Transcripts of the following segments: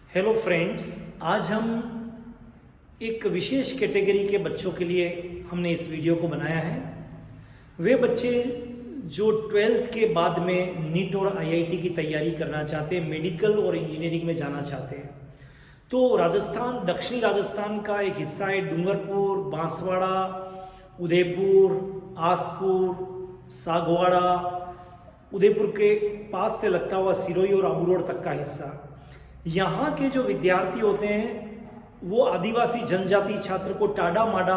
Hello friends, आज हम एक विशेष कैटेगरी के बच्चों के लिए हमने इस वीडियो को बनाया है। वे बच्चे जो 12th के बाद में नीट और आईआईटी की तैयारी करना चाहते हैं, मेडिकल और इंजीनियरिंग में जाना चाहते हैं। तो राजस्थान, दक्षिणी राजस्थान का एक हिस्सा है डूंगरपुर, बांसवाड़ा, उदयपुर, आसपुर, सागवाड़ा, उदयपुर के पास से लगता हुआ सिरोही और आबू रोड तक का हिस्सा। यहाँ के जो विद्यार्थी होते हैं वो आदिवासी जनजाति छात्र को टाडा माडा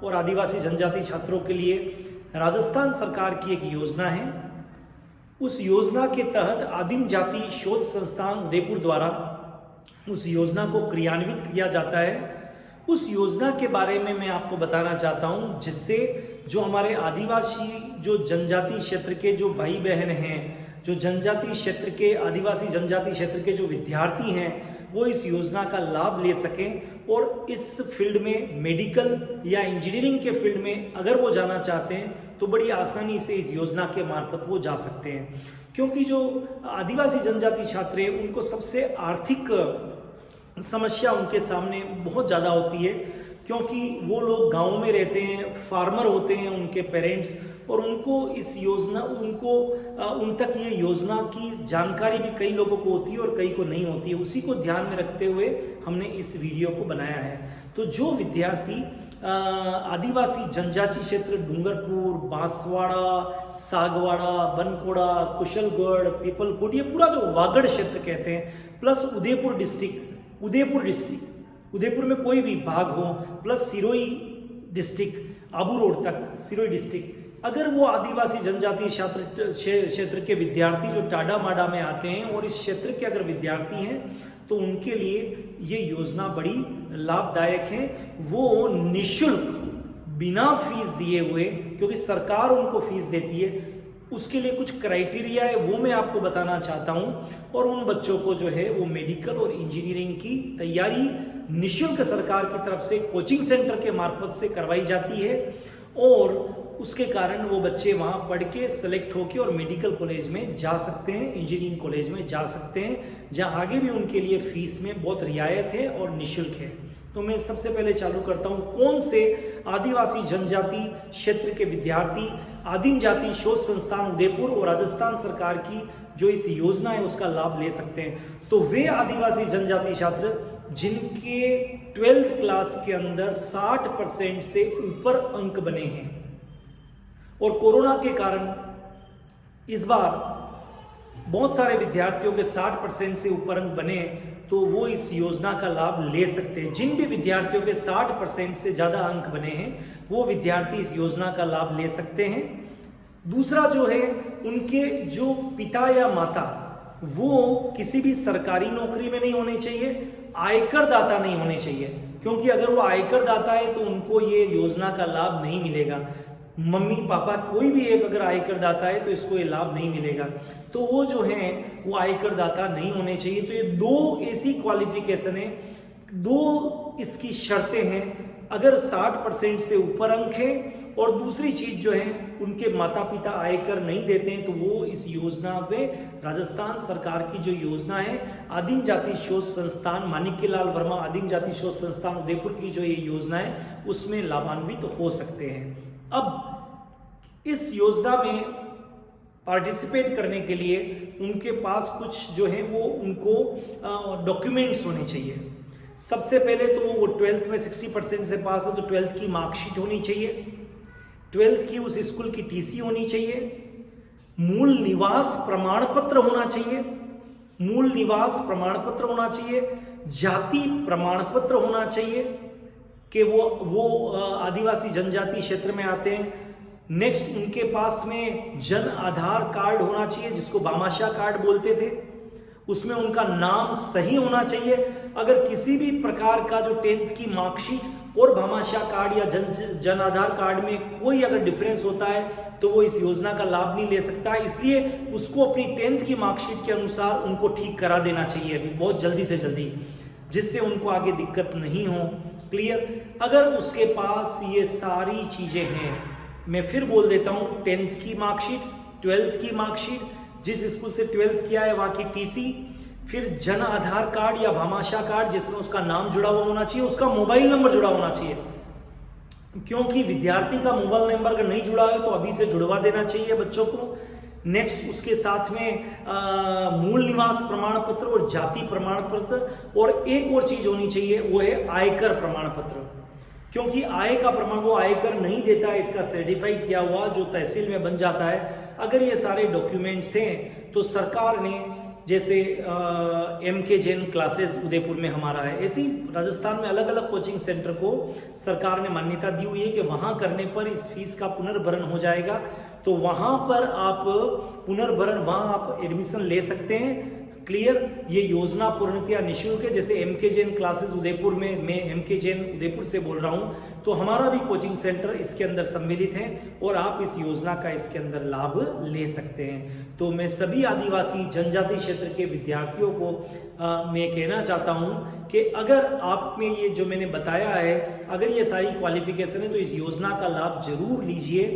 और आदिवासी जनजाति छात्रों के लिए राजस्थान सरकार की एक योजना है। उस योजना के तहत आदिम जाति शोध संस्थान उदयपुर द्वारा उस योजना को क्रियान्वित किया जाता है। उस योजना के बारे में मैं आपको बताना चाहता हूं, जिससे जो हमारे आदिवासी जो जनजाति क्षेत्र के जो भाई बहन हैं, जो जनजाति क्षेत्र के आदिवासी जनजाति क्षेत्र के जो विद्यार्थी हैं, वो इस योजना का लाभ ले सकें और इस फील्ड में, मेडिकल या इंजीनियरिंग के फील्ड में अगर वो जाना चाहते हैं तो बड़ी आसानी से इस योजना के मार्फत वो जा सकते हैं। क्योंकि जो आदिवासी जनजाति छात्र हैं उनको सबसे आर्थिक समस्या उनके सामने बहुत ज़्यादा होती है, क्योंकि वो लोग गाँव में रहते हैं, फार्मर होते हैं उनके पेरेंट्स, और उनको इस योजना उन तक ये योजना की जानकारी भी कई लोगों को होती है और कई को नहीं होती है। उसी को ध्यान में रखते हुए हमने इस वीडियो को बनाया है। तो जो विद्यार्थी आदिवासी जनजाति क्षेत्र डूंगरपुर, बांसवाड़ा, सागवाड़ा, बनकोड़ा, कुशलगढ़, पीपलकोट, ये पूरा जो वागड़ क्षेत्र कहते हैं, प्लस उदयपुर डिस्ट्रिक्ट, उदयपुर में कोई भी भाग हो, plus Sirohi district, Abu road तक सिरोही डिस्ट्रिक्ट, अगर वो आदिवासी जनजाति क्षेत्र के विद्यार्थी जो टाडा माडा में आते हैं और इस क्षेत्र के अगर विद्यार्थी हैं तो उनके लिए ये योजना बड़ी लाभदायक है। वो निःशुल्क, बिना फीस दिए हुए, क्योंकि सरकार उनको फीस देती है, उसके लिए कुछ क्राइटेरिया है, वो मैं आपको बताना चाहता हूं। और उन बच्चों को जो है वो मेडिकल और इंजीनियरिंग की तैयारी निःशुल्क सरकार की तरफ से कोचिंग सेंटर के मार्फत से करवाई जाती है, और उसके कारण वो बच्चे वहाँ पढ़ के सेलेक्ट होके और मेडिकल कॉलेज में जा सकते हैं, इंजीनियरिंग कॉलेज में जा सकते हैं, जहाँ आगे भी उनके लिए फीस में बहुत रियायत है और निःशुल्क है। तो मैं सबसे पहले चालू करता हूँ, कौन से आदिवासी जनजाति क्षेत्र के विद्यार्थी आदिम जाति शोध संस्थान उदयपुर और राजस्थान सरकार की जो इस योजना है उसका लाभ ले सकते हैं। तो वे आदिवासी जनजाति छात्र जिनके 12th क्लास के अंदर 60% से ऊपर अंक बने हैं, और कोरोना के कारण इस बार बहुत सारे विद्यार्थियों के 60% से ऊपर अंक बने, तो वो इस योजना का लाभ ले सकते हैं। जिन भी विद्यार्थियों के 60% से ज़्यादा अंक बने हैं वो विद्यार्थी इस योजना का लाभ ले सकते हैं। दूसरा जो है, उनके जो पिता या माता वो किसी भी सरकारी नौकरी में नहीं होने चाहिए, आयकर दाता नहीं होने चाहिए, क्योंकि अगर वो आयकर दाता है तो उनको ये योजना का लाभ नहीं मिलेगा। मम्मी पापा कोई भी एक अगर आयकर दाता है तो इसको ये लाभ नहीं मिलेगा। तो वो जो है वो आयकर दाता नहीं होने चाहिए। तो ये दो ऐसी क्वालिफिकेशन है, दो इसकी शर्तें हैं। अगर 60% से ऊपर अंक है, और दूसरी चीज जो है उनके माता पिता आयकर नहीं देते हैं, तो वो इस योजना में, राजस्थान सरकार की जो योजना है आदिम जाति शोध संस्थान माणिक्यलाल वर्मा आदिम जाति शोध संस्थान उदयपुर की जो ये योजना है उसमें लाभान्वित हो सकते हैं। अब इस योजना में पार्टिसिपेट करने के लिए उनके पास कुछ जो है वो उनको डॉक्यूमेंट्स होने चाहिए। सबसे पहले तो वो 12th में 60% से पास है तो 12th की मार्कशीट होनी चाहिए, 12th की उस स्कूल की टीसी होनी चाहिए, मूल निवास प्रमाण पत्र होना चाहिए, मूल निवास प्रमाण पत्र होना चाहिए, जाति प्रमाण पत्र होना चाहिए कि वो आदिवासी जनजाति क्षेत्र में आते हैं। नेक्स्ट, उनके पास में जन आधार कार्ड होना चाहिए, जिसको भामाशाह कार्ड बोलते थे, उसमें उनका नाम सही होना चाहिए। अगर किसी भी प्रकार का जो 10th की मार्कशीट और भामाशाह कार्ड या जन आधार कार्ड में कोई अगर डिफरेंस होता है तो वो इस योजना का लाभ नहीं ले सकता। इसलिए उसको अपनी 10th की मार्कशीट के अनुसार उनको ठीक करा देना चाहिए अभी बहुत जल्दी से जल्दी, जिससे उनको आगे दिक्कत नहीं हो। क्लियर? अगर उसके पास ये सारी चीजें हैं, मैं फिर बोल देता हूं, 10th की मार्कशीट, 12th की मार्कशीट, जिस स्कूल से 12th किया है वहां की टीसी, फिर जन आधार कार्ड या भामाशाह कार्ड जिसमें उसका नाम जुड़ा हुआ होना चाहिए, उसका मोबाइल नंबर जुड़ा होना चाहिए, क्योंकि विद्यार्थी का मोबाइल नंबर अगर नहीं जुड़ा है तो अभी से जुड़वा देना चाहिए बच्चों को। नेक्स्ट उसके साथ में मूल निवास प्रमाण पत्र और जाति प्रमाण पत्र, और एक और चीज होनी चाहिए वो है आयकर प्रमाण पत्र, क्योंकि आय का प्रमाण वो आयकर नहीं देता है, इसका सर्टिफाई किया हुआ जो तहसील में बन जाता है। अगर ये सारे डॉक्यूमेंट्स हैं तो सरकार ने, जैसे MK जैन क्लासेस उदयपुर में हमारा है, ऐसे ही राजस्थान में अलग अलग कोचिंग सेंटर को सरकार ने मान्यता दी हुई है कि वहां करने पर इस फीस का पुनर्भरण हो जाएगा, तो वहां पर आप पुनर्भरण, वहां आप एडमिशन ले सकते हैं। क्लियर, ये योजना पूर्णतया निःशुल्क है। जैसे MK जैन क्लासेस उदयपुर में, मैं MK जैन उदयपुर से बोल रहा हूं, तो हमारा भी कोचिंग सेंटर इसके अंदर सम्मिलित है और आप इस योजना का इसके अंदर लाभ ले सकते हैं। तो मैं सभी आदिवासी जनजाति क्षेत्र के विद्यार्थियों को मैं कहना चाहता हूं कि अगर आप में ये जो मैंने बताया है, अगर ये सारी क्वालिफिकेशन है तो इस योजना का लाभ जरूर लीजिए।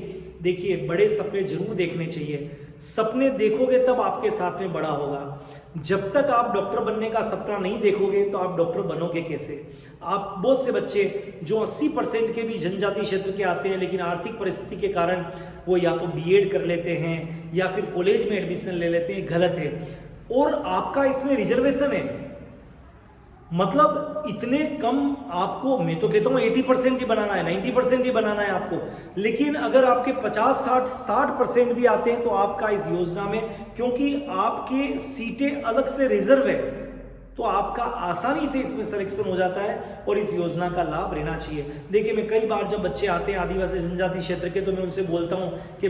देखिए, बड़े सपने जरूर देखने चाहिए, सपने देखोगे तब आपके साथ में बड़ा होगा। जब तक आप डॉक्टर बनने का सपना नहीं देखोगे तो आप डॉक्टर बनोगे कैसे? आप बहुत से बच्चे जो 80% के भी जनजाति क्षेत्र के आते हैं, लेकिन आर्थिक परिस्थिति के कारण वो या तो बीएड कर लेते हैं या फिर कॉलेज में एडमिशन ले लेते हैं, गलत है। और आपका इसमें रिजर्वेशन है, मतलब इतने कम आपको, मैं तो कहता हूं 80% ही बनाना है, 90% ही बनाना है आपको, लेकिन अगर आपके 50, 60% भी आते हैं तो आपका इस योजना में, क्योंकि आपके सीटें अलग से रिजर्व है, तो आपका आसानी से इसमें सिलेक्शन हो जाता है और इस योजना का लाभ लेना चाहिए। देखिए, मैं कई बार जब बच्चे आते हैं आदिवासी जनजाति क्षेत्र के, तो मैं उनसे बोलता हूं कि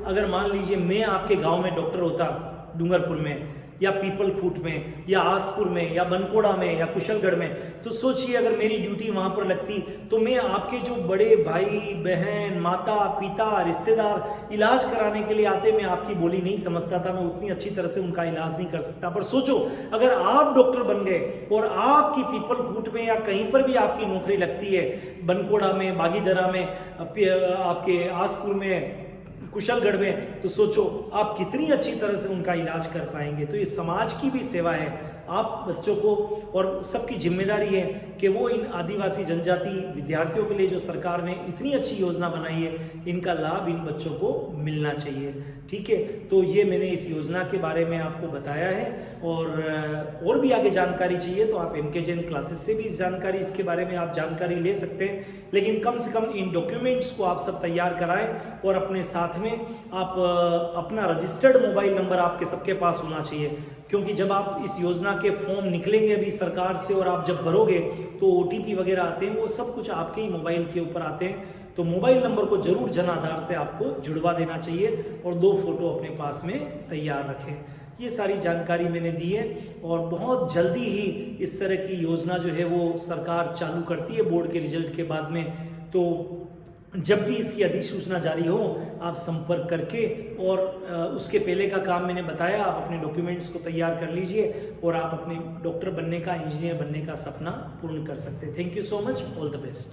अगर मान लीजिए मैं आपके गांव में डॉक्टर होता, डूंगरपुर में या पीपल खूट में या आसपुर में या बनकोड़ा में या कुशलगढ़ में, तो सोचिए अगर मेरी ड्यूटी वहां पर लगती तो मैं आपके जो बड़े भाई बहन, माता पिता, रिश्तेदार इलाज कराने के लिए आते, मैं आपकी बोली नहीं समझता था, मैं उतनी अच्छी तरह से उनका इलाज नहीं कर सकता। पर सोचो, अगर आप डॉक्टर बन गए और आपकी पीपल खूट में या कहीं पर भी आपकी नौकरी लगती है, बनकोड़ा में, बागीधरा में, आपके आसपुर में, कुशलगढ़ में, तो सोचो आप कितनी अच्छी तरह से उनका इलाज कर पाएंगे। तो ये समाज की भी सेवा है, आप बच्चों को, और सबकी जिम्मेदारी है कि वो इन आदिवासी जनजाति विद्यार्थियों के लिए जो सरकार ने इतनी अच्छी योजना बनाई है, इनका लाभ इन बच्चों को मिलना चाहिए। ठीक है, तो ये मैंने इस योजना के बारे में आपको बताया है, और भी आगे जानकारी चाहिए तो आप MK जैन क्लासेस से भी जानकारी, इसके बारे में आप जानकारी ले सकते हैं। लेकिन कम से कम इन डॉक्यूमेंट्स को आप सब तैयार कराएं और अपने साथ में आप अपना रजिस्टर्ड मोबाइल नंबर आपके सबके पास होना चाहिए, क्योंकि जब आप इस योजना के फॉर्म निकलेंगे अभी सरकार से और आप जब भरोगे तो OTP वगैरह आते हैं, वो सब कुछ आपके ही मोबाइल के ऊपर आते हैं। तो मोबाइल नंबर को जरूर जन आधार से आपको जुड़वा देना चाहिए और 2 फोटो अपने पास में तैयार रखें। ये सारी जानकारी मैंने दी है और बहुत जल्दी ही इस तरह की योजना जो है वो सरकार चालू करती है बोर्ड के रिजल्ट के बाद में। तो जब भी इसकी अधिसूचना जारी हो आप संपर्क करके, और उसके पहले का काम मैंने बताया, आप अपने डॉक्यूमेंट्स को तैयार कर लीजिए और आप अपने डॉक्टर बनने का, इंजीनियर बनने का सपना पूर्ण कर सकते हैं। Thank you so much, all the best.